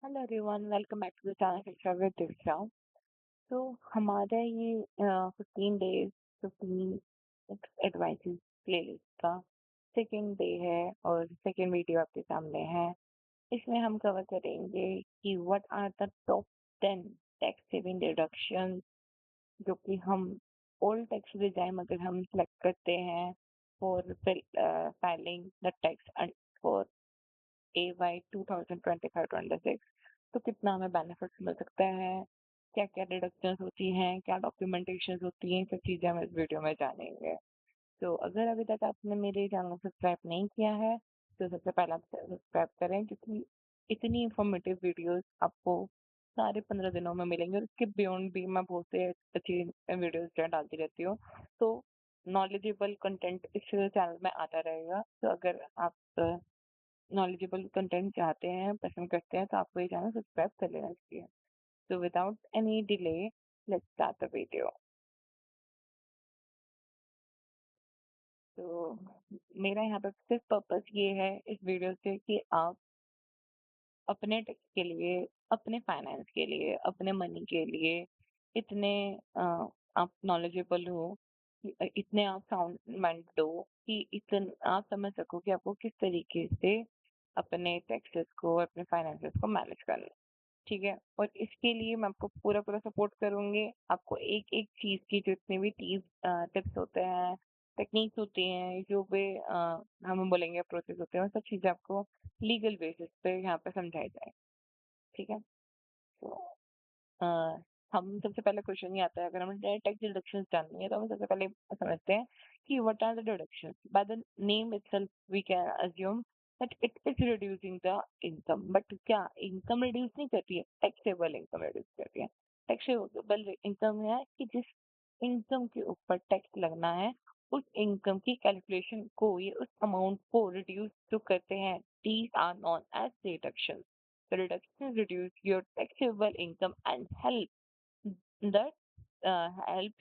Hello everyone, welcome back to the channel Shiksha with Diksha. तो हमारा ये 15 डेज 15 एडवाइसेस प्लेलिस्ट का सेकंड डे है और सेकंड वीडियो आपके सामने है। इसमें हम कवर करेंगे कि what are the top 10 tax saving deduction जो कि हम ओल्ड टैक्स रिजाइम अगर हम सेलेक्ट करते हैं for filing the tax for AY 2025-26 तो कितना हमें बेनिफिट्स मिल सकता है, क्या-क्या डिडक्शंस होती हैं, क्या डॉक्यूमेंटेशंस होती हैं, ये सब चीज़ें हम इस वीडियो में जानेंगे। तो अगर अभी तक आपने मेरे चैनल को सब्सक्राइब नहीं किया है, तो सबसे पहले आप सब्सक्राइब करें क्योंकि इतनी इन्फॉर्मेटिव वीडियोस आपको सारे 15 दिनों में मिलेंगे और इसके बियॉन्ड भी मैं बहुत से अच्छी वीडियोस जो है डालती रहती हूँ। तो नॉलेजेबल कंटेंट इस चैनल में आता रहेगा। तो अगर आप नॉलेजेबल कंटेंट चाहते हैं, पसंद करते हैं तो आपको ये चैनल सब्सक्राइब कर लेना चाहिए। So without any delay, let's start the video. तो मेरा यहाँ पे सिर्फ पर्पस ये है इस वीडियो से कि आप अपने टैक्स के लिए, अपने फाइनेंस के लिए, अपने मनी के लिए इतने आप नॉलेजेबल हो, इतने आप साउंड माइंड हो कि इतना आप समझ सको कि आपको किस तरीके से अपने टैक्सेस को, अपने फाइनेंसेस को मैनेज करना है। ठीक है? और इसके लिए मैं आपको पूरा-पूरा सपोर्ट करूँगी। आपको एक-एक चीज़ की जितने भी टिप्स होते हैं, टेक्निक्स होती हैं, जो भी हम बोलेंगे अप्रोचेज़ होते हैं, वो सब चीज़ें आपको लीगल बेसिस पे यहाँ पे समझाई जाएँ। ठीक है? तो अ, हम सबसे पहले क्वेश्चन ये आता है, अगर हमें टैक्स डिडक्शंस जाननी है तो हम सबसे पहले समझते हैं कि what are the deductions. By the name itself we can assume that it is reducing the income. But क्या इनकम रिड्यूस नहीं करती है, टैक्सेबल इनकम रिड्यूस करती है। टैक्सेबल इनकम है कि जिस इनकम के ऊपर टैक्स लगना है, उस इनकम की कैलकुलेशन को, ये उस अमाउंट को रिड्यूस जो करते हैं, these are known as deduction. The reductions reduce your taxable income and help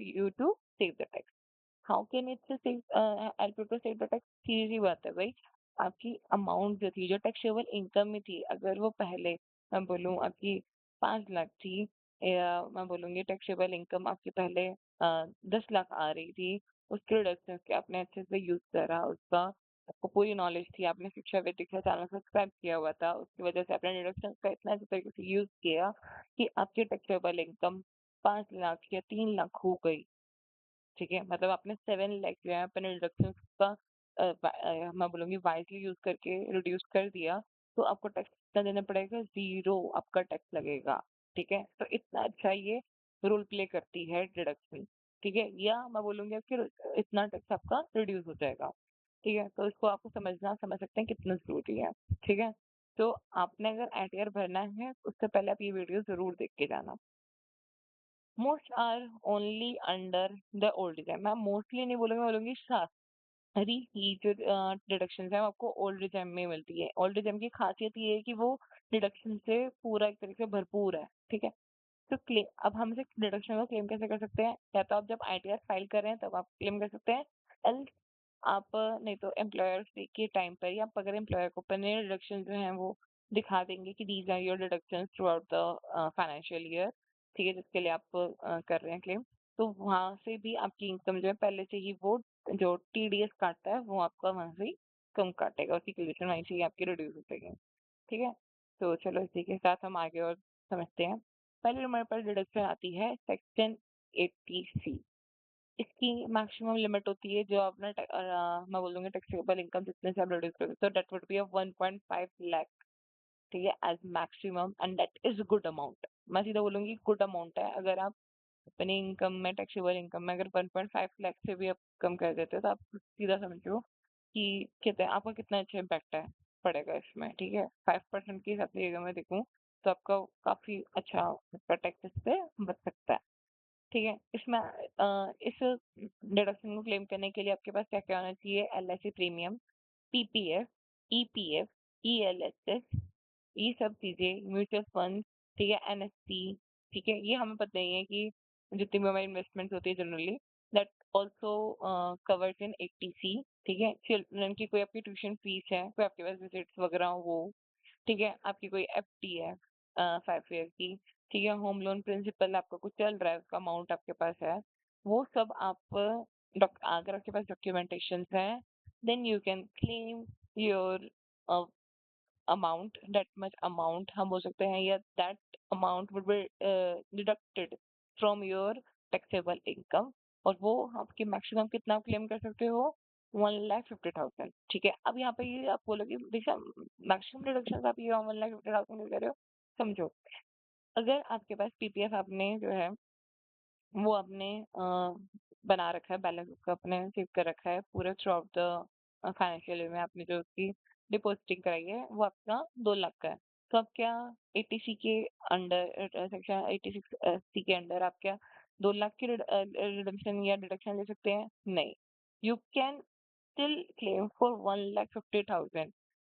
you to save the tax. How can it to save help you to save the tax? सीधी बात है भाई। आपकी amount जो थी, जो टैक्सेबल इनकम में थी, अगर वो पहले मैं बोलूँ आपकी 5 लाख थी, या मैं बोलूँगी टैक्सेबल इनकम आपकी पहले 10 लाख आ रही थी, उसके रिडक्शन के आपने अच्छे से यूज़ करा उसका, आपको पूरी नॉलेज थी, आपने शिक्षा वैदिक चैनल सब्सक्राइब किया हुआ था, उसकी वजह से आपने डिडक्शंस का इतना अच्छे तरीके से यूज़ किया कि आपकी टैक्सेबल इनकम 5 लाख या 3 लाख हो गई। ठीक है? मतलब आपने 7 लाख जो है अपने डिडक्शंस का मैं बोलूँगी वाइज़ली यूज़ करके रिड्यूस कर दिया, तो आपको टैक्स कितना देना पड़ेगा? ज़ीरो आपका टैक्स लगेगा। ठीक है? तो इतना अच्छा ये रोल प्ले करती है डिडक्शन। ठीक है? या मैं बोलूँगी फिर इतना टैक्स आपका रिड्यूस हो जाएगा। ठीक है? तो इसको आपको समझ सकते हैं कितना ज़रूरी है। ठीक है? तो आपने अगर आईटीआर भरना है, उससे पहले आप ये वीडियो ज़रूर देख के जाना। Most are only under the old regime. मैं मोस्टली नहीं बोलूंगी, बोलूंगी सारी ही जो डिडक्शन है वो आपको ओल्ड रिजाइम में मिलती है। ओल्ड रिजाइम की खासियत ये है कि वो डिडक्शन से पूरा एक तरीके से भरपूर है। ठीक है? तो क्लेम, अब हम इसे डिडक्शन को क्लेम कैसे कर सकते हैं? या तो आप जब आईटीआर फाइल कर रहे हैं तब आप क्लेम कर सकते हैं, एल्स आप नहीं तो एम्प्लॉयर के टाइम पर, या आप अगर एम्प्लॉयर को अपने डिडक्शन जो हैं वो दिखा देंगे कि these are your deductions throughout the financial year. ठीक है? जिसके लिए आप कर रहे हैं क्लेम, तो वहाँ से भी आपकी इनकम जो है पहले से ही वो जो टीडीएस काटता है वो आपका वहाँ से ही कम काटेगा, उसकी कैलकुलेशन वहीं से ही आपकी रिड्यूस हो जाएगी। ठीक है? तो चलो इसी के साथ हम आगे और समझते हैं। पहले हमारे पास डिडक्शन आती है सेक्शन 80C। इसकी मैक्सिमम लिमिट होती है जो आपने मैं बोलूँगी टैक्सेबल इनकम जितने से आप रिड्यूस कर सकते हो, that would be of 1.5 lakh. ठीक है? As maximum, and that is good amount. मैं सीधा बोलूँगी गुड अमाउंट है। अगर आप अपनी इनकम में, टैक्सेबल इनकम में अगर 1.5 लाख से भी आप कम कर देते हो तो आप सीधा समझो कि कितना आपका कितना अच्छा इम्पैक्ट है पड़ेगा इसमें। ठीक है? 5% के हिसाब से अगर मैं देखूँ तो आपका काफ़ी अच्छा आपका टैक्स इस पे बच सकता है। ठीक है? इसमें इस डिडक्शन को क्लेम करने के लिए आपके पास क्या-क्या होना चाहिए? LIC premium, PPF, EPF, ELSS, ये सब चीज़ें, म्यूचुअल फंड्स, ठीक है? एनएससी, ठीक है? ये हमें पता ही है कि जितनी भी हमारी इन्वेस्टमेंट्स होती है generally, that also covers in 80C। ठीक है? चिल्ड्रन की कोई आपकी ट्यूशन फीस है, कोई आपके पास विजिट्स वगैरह हो वो, ठीक है? आपकी कोई एफडी है, 5 ईयर की, ठीक है, होम लोन प्रिंसिपल आपका कुछ चल रहा है, उसका अमाउंट आपके पास है, वो सब आप अगर आपके पास डॉक्यूमेंटेशंस हैं, then you can claim your amount, that much amount हम बोल सकते हैं, या that amount would be deducted from your taxable income, और वो आपकी मैक्सिमम कितना क्लेम कर सकते हो, 1,50,000। ठीक है, अब यहाँ पे ये आप बोलोगे भैया मैक्सिमम डिडक्शन आप ये 1,50,000 कर रहे हो, समझो, अगर आपके पास पीपीएफ आपने जो है वो आपने बना रखा है, बैलेंस उसका आपने सेव कर रखा है पूरा through out the financial year में, आपने जो उसकी डिपॉजिटिंग कराई है वो आपका 2 लाख का है। तो आप क्या एटीसी के अंडर सेक्शन 86 सी के अंडर आप क्या 2 लाख की रिडम्पशन या डिडक्शन ले सकते हैं? नहीं। You can still claim for 1,50,000।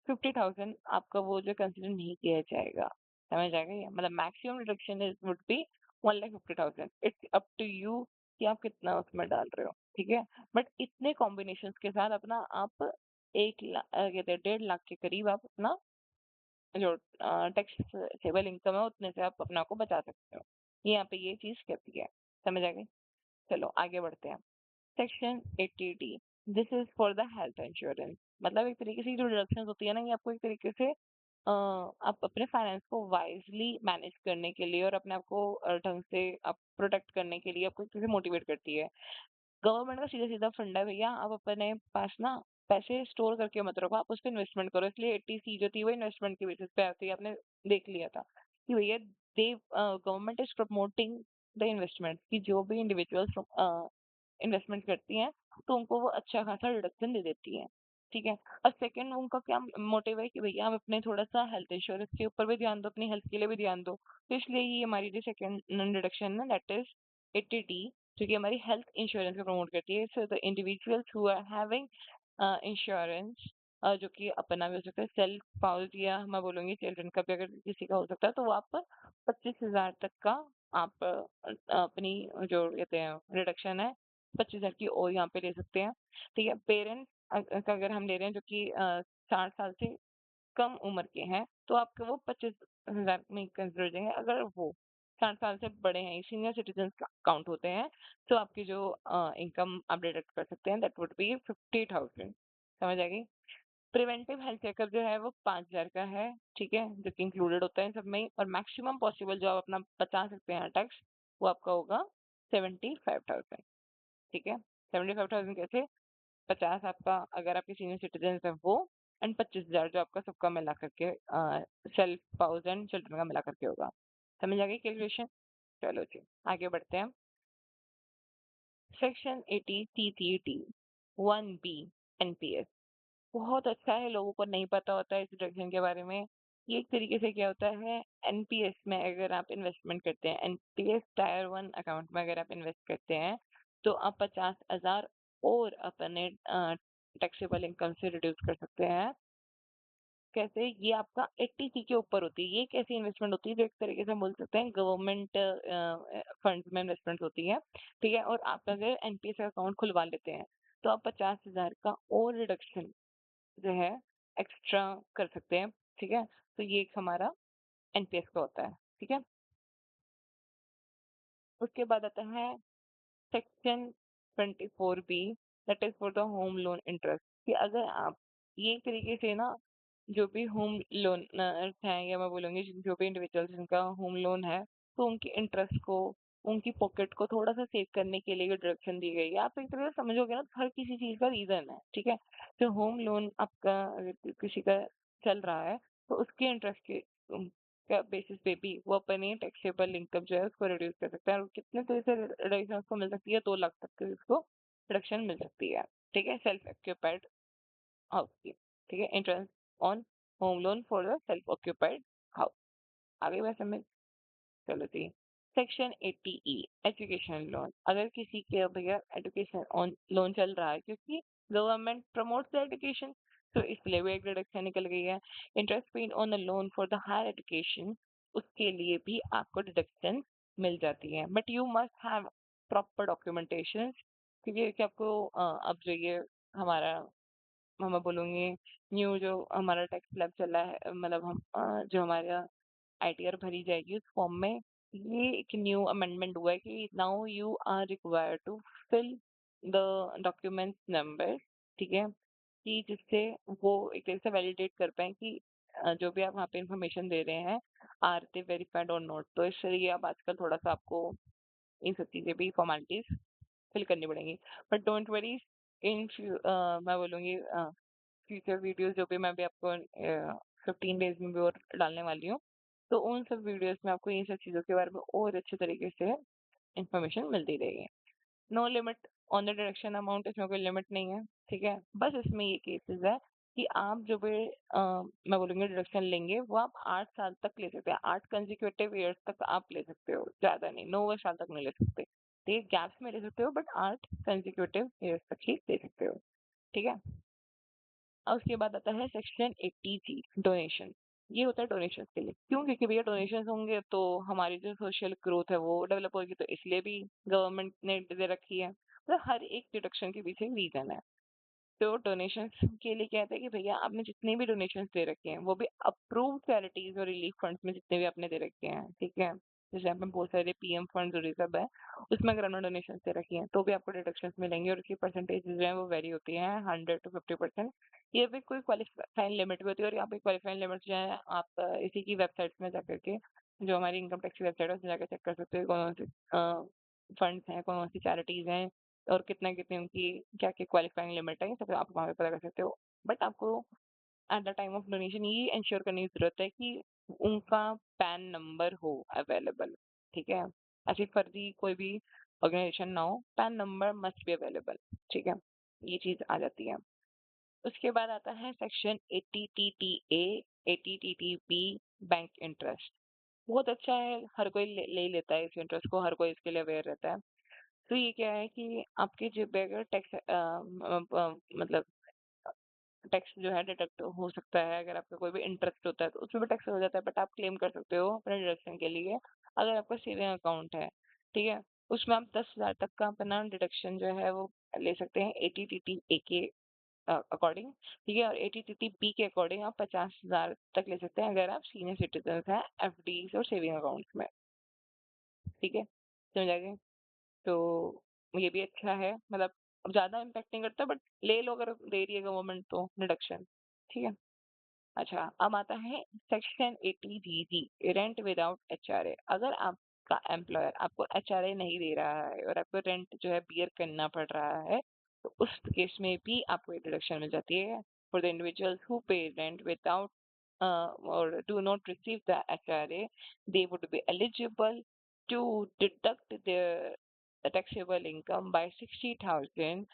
50,000 आपका वो जो कंसिडर नहीं किया जाएगा, समझ आ गई? मतलब maximum deduction is would be 1,50,000। It's up to you कि आप कितना उसमें डाल रहे हो, ठीक है? बट इतने कॉम्बिनेशंस के साथ अपना आप 1 लाख कहते हैं 1.5 लाख के करीब आप अपना जो टैक्सेबल इनकम है उतने से आप अपना को बचा सकते हो। ये यहाँ पे ये चीज कहती है, समझ आ गई? चलो आगे बढ़ते हैं। Section 80D, this is for the health insurance. मतलब एक तरीके से जो डिडक्शन होती है ना, ये आपको एक तरीके से आप अपने फाइनेंस को वाइजली मैनेज करने के लिए और अपने आप को ढंग से आप प्रोटेक्ट करने के लिए आपको एक तरह से मोटिवेट करती है। गवर्नमेंट का सीधा-सीधा फंड है भैया, आप अपने पास ना पैसे स्टोर करके मत रखो, आप उस पे इन्वेस्टमेंट करो। इसलिए 80C जो थी वो इन्वेस्टमेंट के बेसिस पे आती है, आपने देख लिया था कि भैया the government is promoting the investment, कि जो भी इंडिविजुअल्स इन्वेस्टमेंट करती हैं तो उनको वो अच्छा खासा रिडक्शन दे देती हैं, ठीक है। और सेकंड उनका क्या मोटिव है कि भैया हम अपने थोड़ा सा हेल्थ इंश्योरेंस के ऊपर भी ध्यान दो, अपनी हेल्थ के लिए भी ध्यान दो, तो इसलिए ये हमारी जो सेकंड रिडक्शन है दैट इज 80D, जो कि हमारी हेल्थ इंश्योरेंस को प्रमोट करती है। So the individuals who are having insurance, जो कि अपना भी हो सकता है, सेल्फ स्पाउस या मैं बोलूंगी चिल्ड्रन का भी अगर किसी का हो सकता है, तो वो आप 25,000 तक का आप अपनी जो कहते हैं रिडक्शन है 25,000 की और यहाँ पे ले सकते हैं, ठीक है। पेरेंट्स का अगर हम ले रहे हैं जो कि 60 साल से कम उम्र के हैं, तो आपके वो 25,000 में कंसिडर हो जाएंगे। अगर वो 60 साल से बड़े हैं, सीनियर सिटीजन काउंट होते हैं, तो आपकी जो इनकम आप डिडक्ट कर सकते हैं दैट वुड बी 50,000। समझ आ गई? प्रिवेंटिव हेल्थ चेकअप जो है वो 5,000 का है, ठीक है, जो कि इंक्लूडेड होता है सब में ही। और मैक्सिमम पॉसिबल जो आप अपना बचा सकते हैं टैक्स, वो आपका होगा 75,000, ठीक है। 75,000 कैसे? 50 आपका अगर आपके सीनियर सिटीजन है वो, एंड 25,000 जो आपका सबका मिला करके सेल्फ स्पाउस एंड चिल्ड्रन का मिला करके होगा। समझ आ गई कैलकुलेशन? चलो जी आगे बढ़ते हैं। सेक्शन 80 CCT 1B एनपीएस, बहुत अच्छा है, लोगों को नहीं पता होता है इस डिडक्शन के बारे में। ये एक तरीके से क्या होता है, एनपीएस में अगर आप इन्वेस्टमेंट करते हैं, एनपीएस टायर 1 अकाउंट में अगर आप इन्वेस्ट करते हैं, तो आप 50,000 और अपने टैक्सेबल इनकम से रिड्यूस कर सकते हैं। कैसे? ये आपका 80C के ऊपर होती है। ये एक ऐसी इन्वेस्टमेंट होती है जो एक तरीके से हम बोल सकते हैं गवर्नमेंट फंड्स में इन्वेस्टमेंट होती है, ठीक है। और आप अगर एनपीएस अकाउंट खुलवा लेते हैं, तो आप 50,000 का और रिडक्शन जो है एक्स्ट्रा कर सकते हैं, ठीक है। तो ये एक हमारा एनपीएस का होता है, ठीक है। उसके बाद आता है section 24B, that is for the home loan interest, कि अगर आप ये एक तरीके से ना जो भी होम लोन हैं, या मैं बोलूंगी जो भी इंडिविजुअल्स जिनका होम लोन है, तो उनके इंटरेस्ट को, उनकी पॉकेट को थोड़ा सा सेव करने के लिए ये डायरेक्शन दी गई है। आप एक तरह से समझोगे ना, हर किसी चीज का रीजन है, ठीक है। तो होम लोन आपका अगर किसी का चल रहा है, तो उसके इंटरेस्ट के का बेसिस पे भी वो अपनी टैक्सेबल इनकम जो है उसको रिड्यूस कर सकता है। और कितने तरह से रिडक्शन उसको मिल सकती है, 2 लाख तक की उसको रिडक्शन मिल सकती है, ठीक है। सेल्फ ऑक्यूपाइड हाउस की, ठीक है, interest on home loan for the self occupied house. आगे बात समझ? चलो जी। सेक्शन 80E, एजुकेशन लोन, अगर किसी के भैया एजुकेशन ऑन लोन चल रहा है, क्योंकि गवर्नमेंट प्रमोट्स द एजुकेशन, तो इसलिए भी एक डिडक्शन निकल गई है। Interest paid on the loan for the higher education, उसके लिए भी आपको डिडक्शन मिल जाती है, but you must have proper documentation, क्योंकि कि आपको अब जो ये हमारा मैं बोलूँगी न्यू जो हमारा टैक्स स्लैब चला है, मतलब हम जो हमारा आईटीआर भरी जाएगी उस फॉर्म में ये एक न्यू अमेंडमेंट हुआ है कि now you are required to fill the documents number, ठीक है, कि जिससे वो एक तरह से वैलिडेट कर पाए कि जो भी आप वहाँ पे इंफॉर्मेशन दे रहे हैं आर दे वेरीफाइड और नॉट। तो इसलिए अब आजकल थोड़ा सा आपको इन सब चीजें भी फॉर्मेलिटीज फिल करनी पड़ेंगी। बट डोंट वरी, मैं बोलूँगी फ्यूचर वीडियोस जो भी मैं भी आपको 15 डेज में भी और डालने वाली हूँ, तो उन सब वीडियोस में आपको इन सब चीज़ों के बारे में और अच्छे तरीके से इंफॉर्मेशन मिलती रहेगी। No limit on the deduction amount, इसमें कोई लिमिट नहीं है, ठीक है। बस इसमें ये केसेस है कि आप जो भी मैं बोलूँगी डिडक्शन लेंगे वो आप 8 साल तक ले सकते हैं, 8 कंसेक्यूटिव ईयर्स तक आप ले सकते हो, ज्यादा नहीं, 9 साल तक नहीं ले सकते। तो ये गैप्स में ले सकते हो बट 8 कंसेक्यूटिव ईयर्स तक ही ले सकते हो, ठीक है। और उसके बाद आता है सेक्शन 80 डोनेशन। ये होता है डोनेशन के लिए, क्यों? क्योंकि भैया डोनेशन होंगे तो हमारी जो सोशल ग्रोथ है वो डेवलप होगी, तो इसलिए भी गवर्नमेंट ने दे रखी है। मतलब हर एक डिडक्शन के पीछे रीजन है। तो डोनेशंस के लिए कहते हैं कि भैया आपने जितने भी डोनेशंस दे रखे हैं वो भी अप्रूव्ड चैरिटीज और रिलीफ फंड्स में जितने भी आपने दे रखे हैं, ठीक है, जैसे आपने बहुत सारे पीएम फंड और ये सब है, उसमें अगर आपने डोनेशन दे रखी हैं तो भी आपको डिडक्शंस मिलेंगे और उसकी परसेंटेज जो है वो वेरी होती है 100 to 50%। ये भी कोई क्वालिफाइंग लिमिट भी होती है और यहाँ पे क्वालिफाइंग लिमिट जो है आप इसी की वेबसाइट में जाकर के, जो हमारी इनकम टैक्स की वेबसाइट है उसमें जाकर चेक कर सकते हो कौन से फंड्स हैं, कौन सी चैरिटीज हैं और कितना कितनी उनकी क्या क्या क्वालिफाइंग लिमिट है, ये सब आप वहाँ पे पता कर सकते हो। बट आपको at the time of donation ये इंश्योर करने की जरूरत है कि उनका पैन नंबर हो अवेलेबल, ठीक है। ऐसी फर्जी कोई भी ऑर्गेनाइजेशन ना हो, pan number must be available, ठीक है, ये चीज आ जाती है। उसके बाद आता है section 80TTA, 80TTB, bank interest. बहुत अच्छा है, हर कोई ले लेता है इस इंटरेस्ट को, हर कोई इसके लिए अवेयर रहता है। तो ये क्या है कि आपके जेब पे अगर टैक्स मतलब टैक्स जो है डिडक्ट हो सकता है, अगर आपका कोई भी इंटरेस्ट होता है तो उसमें भी टैक्स हो जाता है, बट आप क्लेम कर सकते हो अपने डिडक्शन के लिए अगर आपका सेविंग अकाउंट है, ठीक है। उसमें आप 10,000 तक का अपना डिडक्शन जो है वो ले सकते हैं 80TTA के अकॉर्डिंग, ठीक है, और 80TTB के अकॉर्डिंग आप 50,000 तक ले सकते हैं अगर आप सीनियर सिटीजन हैं एफडी और सेविंग अकाउंट्स में, ठीक है, समझ आ गए। तो ये भी अच्छा है, मतलब अब ज्यादा इम्पैक्ट नहीं करता बट ले लो अगर दे रही है गवर्नमेंट तो डिडक्शन, ठीक है। अच्छा, अब आता है section 80GG, rent without HRA. अगर आपका एम्प्लॉयर आपको एचआरए नहीं दे रहा है और आपको रेंट जो है बियर करना पड़ रहा है तो उस केस में भी आपको डिडक्शन मिल जाती है। फॉर द इंडिविजुअल्स हु पे rent without or do not receive the HRA, they would be eligible to deduct their taxable income by 60,000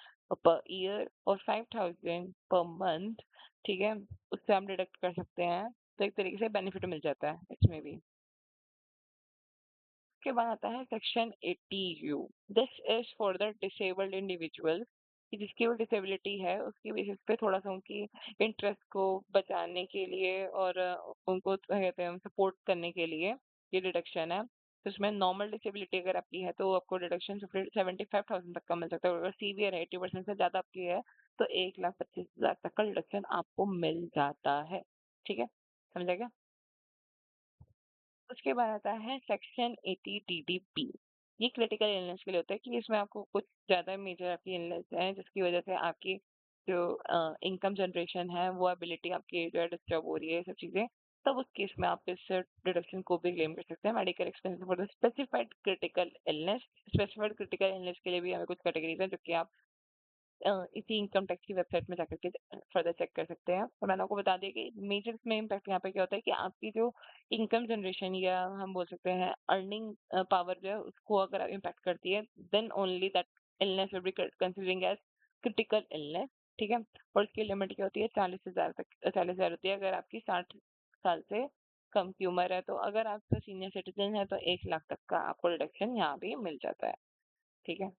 per year or 5,000 per month, ठीक है, उससे हम डिडक्ट कर सकते हैं। तो एक तरीके से बेनिफिट मिल जाता है इसमें भी। उसके बाद आता है section 80U। This is for the disabled individual, कि जिसकी वो डिसेबिलिटी है उसकी बेसिस पे थोड़ा सा उनकी इंटरेस्ट को बचाने के लिए और उनको क्या कहते हैं सपोर्ट करने के लिए ये डिडक्शन है। तो उसमें नॉर्मल डिसेबिलिटी अगर आपकी है तो आपको डिडक्शन 75,000 तक का मिल सकता है, और अगर सीवियर है 80% से ज्यादा आपकी है तो 1,25,000 तक का डिडक्शन आपको मिल जाता है, ठीक है, समझा गया। उसके बाद आता है सेक्शन 80TDP। ये क्रिटिकल इलनेस के लिए होता है कि इसमें आपको कुछ ज्यादा मेजर आपकी इलनेस है जिसकी वजह से आपकी जो इनकम जनरेशन है वो एबिलिटी आपकी जो है डिस्टर्ब हो रही है, ये सब चीजें, तब उस केस में आप इस डिडक्शन को भी क्लेम कर सकते हैं। Medical expenses for the specified critical illness. Specified critical illness के लिए भी हमें कुछ कैटेगरीज है जो कि आप इसी इनकम टैक्स की वेबसाइट में जाकर के फर्दर चेक कर सकते हैं। और मैंने आपको बता दिया कि मेजर इसमें इम्पैक्ट यहाँ पे क्या होता है कि आपकी जो इनकम जनरेशन या हम बोल सकते हैं अर्निंग पावर जो है उसको अगर इम्पैक्ट करती है then only that illness will be considering as critical illness, ठीक है। और इसकी लिमिट क्या होती है 40,000 तक, 40,000 होती है अगर आपकी 60 साल से कम की उम्र है। तो अगर आप सीनियर सिटीजन है तो 1 लाख तक का आपको रिडक्शन यहाँ भी मिल जाता है, ठीक है।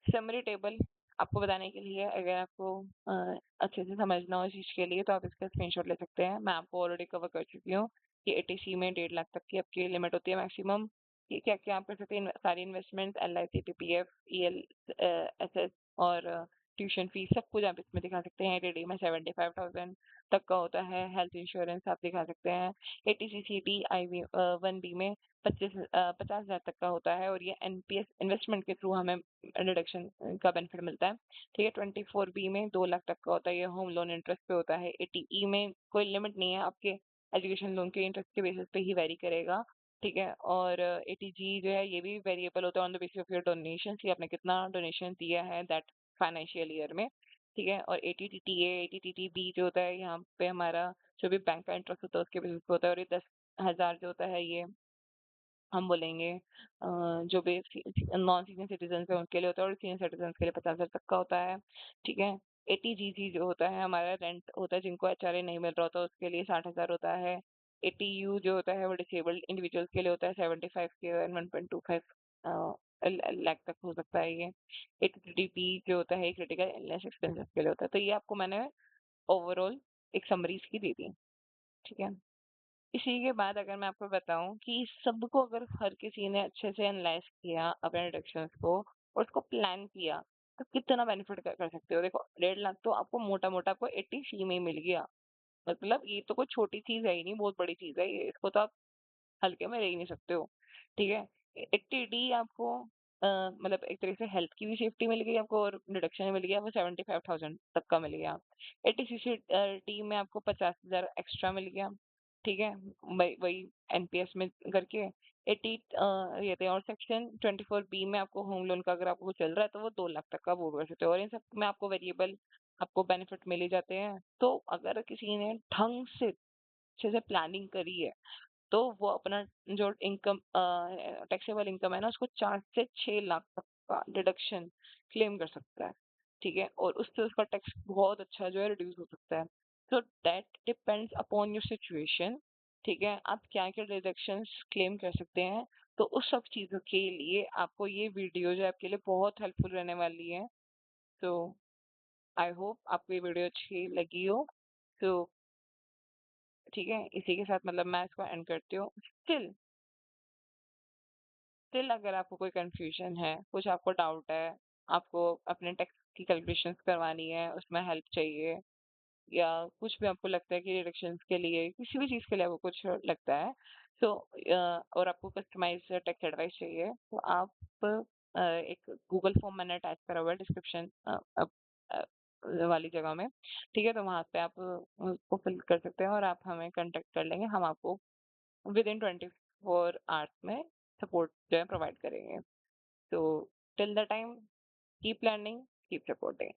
समरी टेबल आपको बताने के लिए, अगर आपको अच्छे से समझना हो इस चीज के लिए तो आप इसका स्क्रीनशॉट ले सकते हैं। मैं आपको ऑलरेडी कवर कर चुकी हूँ कि एटीसी में 1.5 लाख तक की आपकी लिमिट होती है मैक्सिमम। ये क्या क्या आप कर सकते हैं, सारी investment, LIC, PPF, EL, SS और ट्यूशन फीस सब कुछ आप इसमें दिखा सकते हैं। एटीडी में 75,000 तक का होता है। हेल्थ इंश्योरेंस आप दिखा सकते हैं। एटीसीसीटी आईवी 1बी में 50,000 तक का होता है और ये एनपीएस इन्वेस्टमेंट के थ्रू हमें डिडक्शन का बेनिफिट मिलता है। ठीक है, 24बी में 2 लाख तक का होता है। ये होम लोन इंटरेस्ट पे होता है। एटीई में कोई लिमिट नहीं है, आपके एजुकेशन लोन के इंटरेस्ट के बेसिस पे ही वेरी करेगा। ठीक है, और एटीजी जो है ये भी वेरिएबल होता है on the basis of your donation, कि आपने कितना डोनेशन दिया है दैट फाइनेंशियल ईयर में। ठीक है, और एटीटीटीए एटीटीटीबी जो होता है यहाँ पे हमारा जो भी बैंक का इंटरेस्ट होता है उसके बेसिस पे होता है, और ये 10,000 जो होता है ये हम बोलेंगे जो भी नॉन सीनियर सिटीजन है उनके लिए होता है, और सीनियर सिटीजन के लिए 50,000 तक का होता है। ठीक है, एटीजीजी जो होता है हमारा रेंट होता है, जिनको एचआरए नहीं मिल रहा होता उसके लिए 60,000 होता है। एटीयू जो होता है वो डिसेबल्ड इंडिविजुअल्स के लिए होता है, 75 के एंड 1.25 लाख तक हो सकता है ये। एटीटीपी जो होता है क्रिटिकल इलनेस एक्सपेंसेस के लिए होता है। तो ये आपको मैंने ओवरऑल एक समरी इसकी दे दी। ठीक है, इसी के बाद अगर मैं आपको बताऊं कि सबको अगर हर किसी ने अच्छे से एनालाइज किया अपने डिडक्शंस को और उसको प्लान किया, तो कितना बेनिफिट कर सकते हो। देखो, 1.5 लाख तो आपको मोटा मोटा आपको 80 में ही मिल गया। मतलब ये तो कोई छोटी चीज है ही नहीं, बहुत बड़ी चीज है ये, इसको तो आप हल्के में ले ही नहीं सकते हो। ठीक है, 80D आपको मतलब एक तरीके से हेल्थ की भी सेफ्टी मिल गई आपको और डिडक्शन मिल गया, वो 75,000 तक का मिल गया। 80CC टी में आपको 50,000 एक्स्ट्रा मिल गया। ठीक है, वही वही एनपीएस में करके 80 ये थे। और सेक्शन 24बी में आपको होम लोन का अगर आपको चल रहा है तो वो 2 लाख तक का वो कर सकते हो, और इन सब में आपको वेरिएबल आपको बेनिफिट मिल ही जाते हैं। तो अगर किसी ने ढंग से अच्छे से प्लानिंग करी है तो वो अपना जो इनकम टैक्सेबल इनकम है ना उसको 4 से 6 लाख तक का डिडक्शन क्लेम कर सकता है। ठीक है, और उससे उसका टैक्स बहुत अच्छा जो है रिड्यूस हो सकता है। तो that depends upon your situation. ठीक है, आप क्या क्या डिडक्शन क्लेम कर सकते हैं। तो उस सब चीजों के लिए आपको ये वीडियो जो है आपके लिए बहुत हेल्पफुल रहने वाली है। तो आई होप आपको ये वीडियो अच्छी लगी हो। तो ठीक है, इसी के साथ मतलब मैं इसको एंड करती हूँ। स्टिल अगर आपको कोई कंफ्यूजन है, कुछ आपको डाउट है, आपको अपने टैक्स की कैलकुलेशंस करवानी है, उसमें हेल्प चाहिए, या कुछ भी आपको लगता है कि डिडक्शंस के लिए किसी भी चीज़ के लिए आपको कुछ लगता है, तो और आपको कस्टमाइज टैक्स एडवाइस चाहिए, तो आप एक गूगल फॉर्म मैंने अटैच करा हुआ है डिस्क्रिप्शन वाली जगह में। ठीक है, तो वहाँ पे आप उसको फिल कर सकते हैं और आप हमें कांटेक्ट कर लेंगे, हम आपको विद इन 24 आवर्स में सपोर्ट जो है प्रोवाइड करेंगे। So till the time, keep learning, keep supporting.